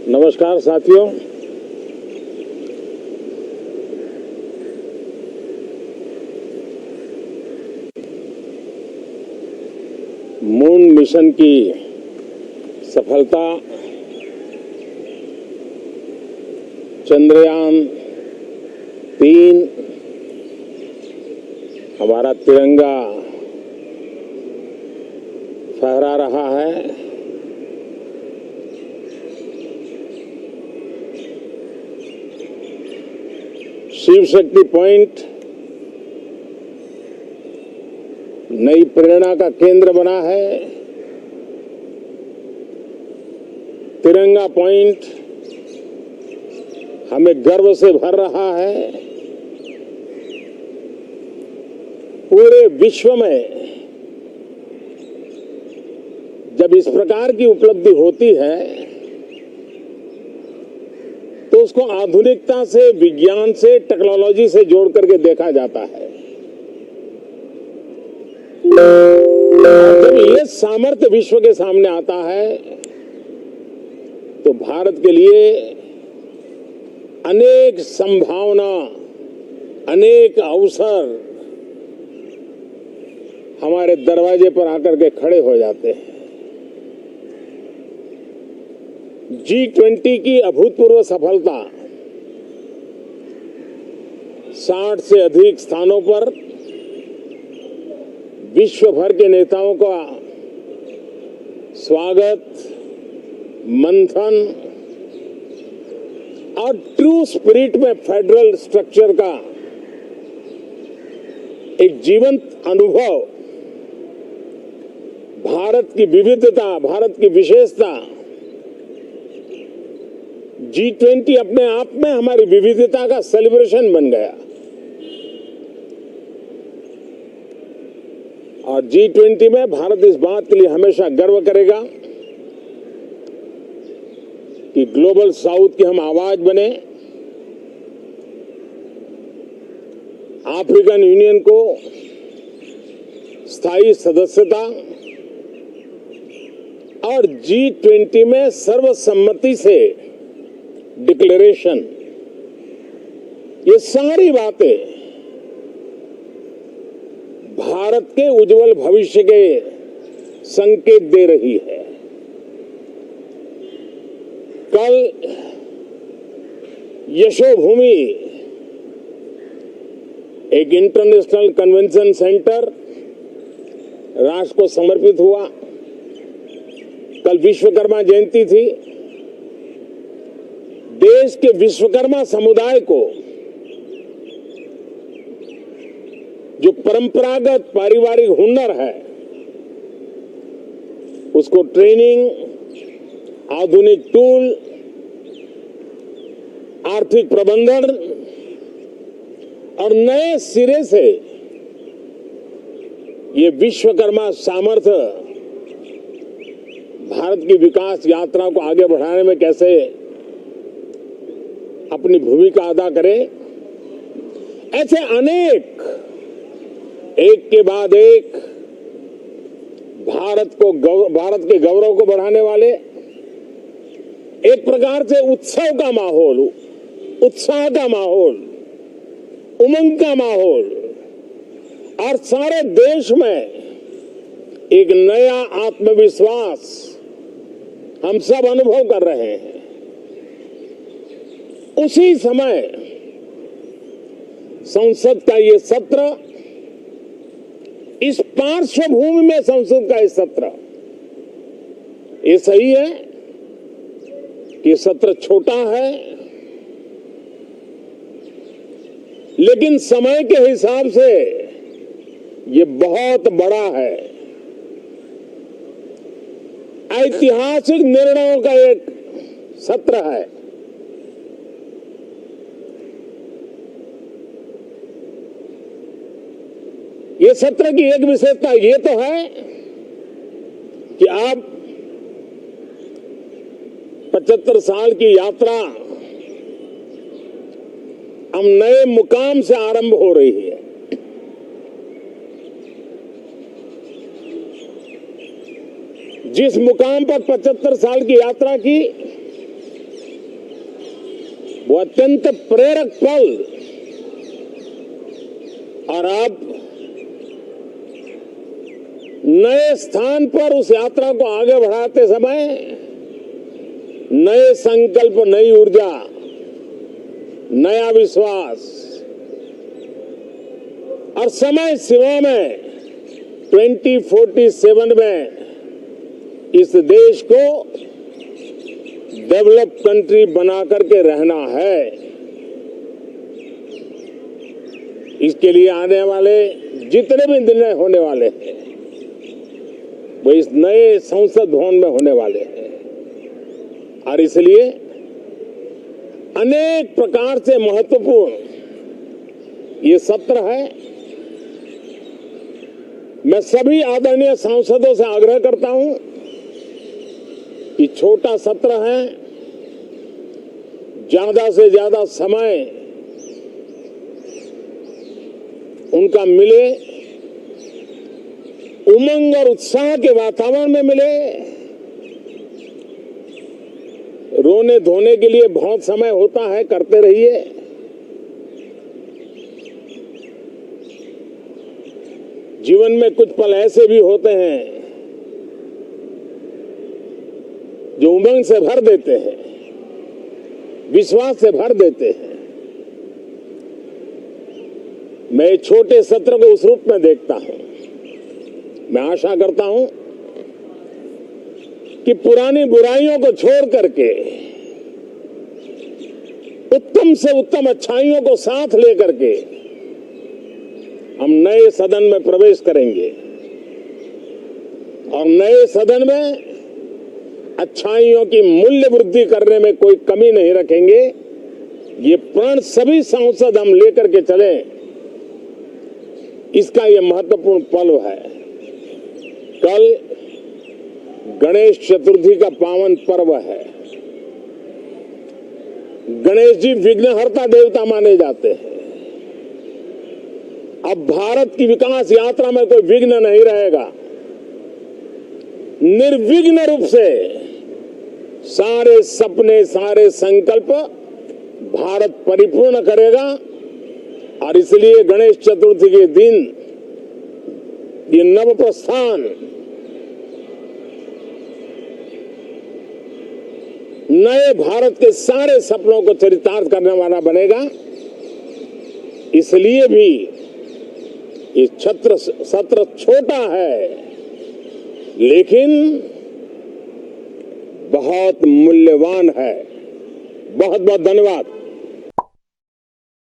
नमस्कार साथियों। Moon mission की सफलता, चंद्रयान 3, हमारा तिरंगा फहरा रहा है। शिव शक्ति पॉइंट नई प्रेरणा का केंद्र बना है। तिरंगा पॉइंट हमें गर्व से भर रहा है। पूरे विश्व में जब इस प्रकार की उपलब्धि होती है तो उसको आधुनिकता से, विज्ञान से, टेक्नोलॉजी से जोड़ करके देखा जाता है। जब ये सामर्थ्य विश्व के सामने आता है तो भारत के लिए अनेक संभावना, अनेक अवसर हमारे दरवाजे पर आकर के खड़े हो जाते हैं। G20 की अभूतपूर्व सफलता, 60 से अधिक स्थानों पर विश्व भर के नेताओं का स्वागत, मंथन और ट्रू स्पिरिट में फेडरल स्ट्रक्चर का एक जीवंत अनुभव, भारत की विविधता, भारत की विशेषता। G20 अपने आप में हमारी विविधता का सेलिब्रेशन बन गया। और G20 में भारत इस बात के लिए हमेशा गर्व करेगा कि ग्लोबल साउथ की हम आवाज बने। अफ्रीकन यूनियन को स्थायी सदस्यता और G20 में सर्वसम्मति से डिक्लेरेशन, ये सारी बातें भारत के उज्जवल भविष्य के संकेत दे रही है। कल यशोभूमि एक इंटरनेशनल कन्वेंशन सेंटर राष्ट्र को समर्पित हुआ। कल विश्वकर्मा जयंती थी। देश के विश्वकर्मा समुदाय को जो परंपरागत पारिवारिक हुनर है उसको ट्रेनिंग, आधुनिक टूल, आर्थिक प्रबंधन और नए सिरे से ये विश्वकर्मा सामर्थ्य भारत की विकास यात्रा को आगे बढ़ाने में कैसे अपनी भूमिका अदा करे, ऐसे अनेक एक के बाद एक भारत के गौरव को बढ़ाने वाले, एक प्रकार से उत्सव का माहौल, उत्साह का माहौल, उमंग का माहौल और सारे देश में एक नया आत्मविश्वास हम सब अनुभव कर रहे हैं। उसी समय संसद का ये सत्र, इस पार्श्वभूमि में संसद का ये सत्र, ये सही है कि सत्र छोटा है, लेकिन समय के हिसाब से ये बहुत बड़ा है। ऐतिहासिक निर्णयों का एक सत्र है। ये सत्र की एक विशेषता ये तो है कि अब 75 साल की यात्रा हम नए मुकाम से आरंभ हो रही है। जिस मुकाम पर 75 साल की यात्रा की, वो अत्यंत प्रेरक पल, और अब नए स्थान पर उस यात्रा को आगे बढ़ाते समय नए संकल्प, नई ऊर्जा, नया विश्वास और समय सीमा में 2047 में इस देश को डेवलप कंट्री बना करके रहना है। इसके लिए आने वाले जितने भी निर्णय होने वाले हैं वो इस नए संसद भवन में होने वाले हैं, और इसलिए अनेक प्रकार से महत्वपूर्ण ये सत्र है। मैं सभी आदरणीय सांसदों से आग्रह करता हूं कि छोटा सत्र है, ज्यादा से ज्यादा समय उनका मिले, उमंग और उत्साह के वातावरण में मिले। रोने धोने के लिए बहुत समय होता है, करते रहिए। जीवन में कुछ पल ऐसे भी होते हैं जो उमंग से भर देते हैं, विश्वास से भर देते हैं। मैं छोटे सत्र को उस रूप में देखता हूं। मैं आशा करता हूं कि पुरानी बुराइयों को छोड़ करके उत्तम से उत्तम अच्छाइयों को साथ लेकर के हम नए सदन में प्रवेश करेंगे, और नए सदन में अच्छाइयों की मूल्य वृद्धि करने में कोई कमी नहीं रखेंगे। ये प्रण सभी सांसद हम लेकर के चले, इसका ये महत्वपूर्ण पल है। कल गणेश चतुर्थी का पावन पर्व है। गणेश जी विघ्नहर्ता देवता माने जाते हैं। अब भारत की विकास यात्रा में कोई विघ्न नहीं रहेगा। निर्विघ्न रूप से सारे सपने, सारे संकल्प भारत परिपूर्ण करेगा, और इसलिए गणेश चतुर्थी के दिन ये नव प्रस्थान नए भारत के सारे सपनों को चरितार्थ करने वाला बनेगा। इसलिए भी ये सत्र छोटा है, लेकिन बहुत मूल्यवान है। बहुत बहुत धन्यवाद।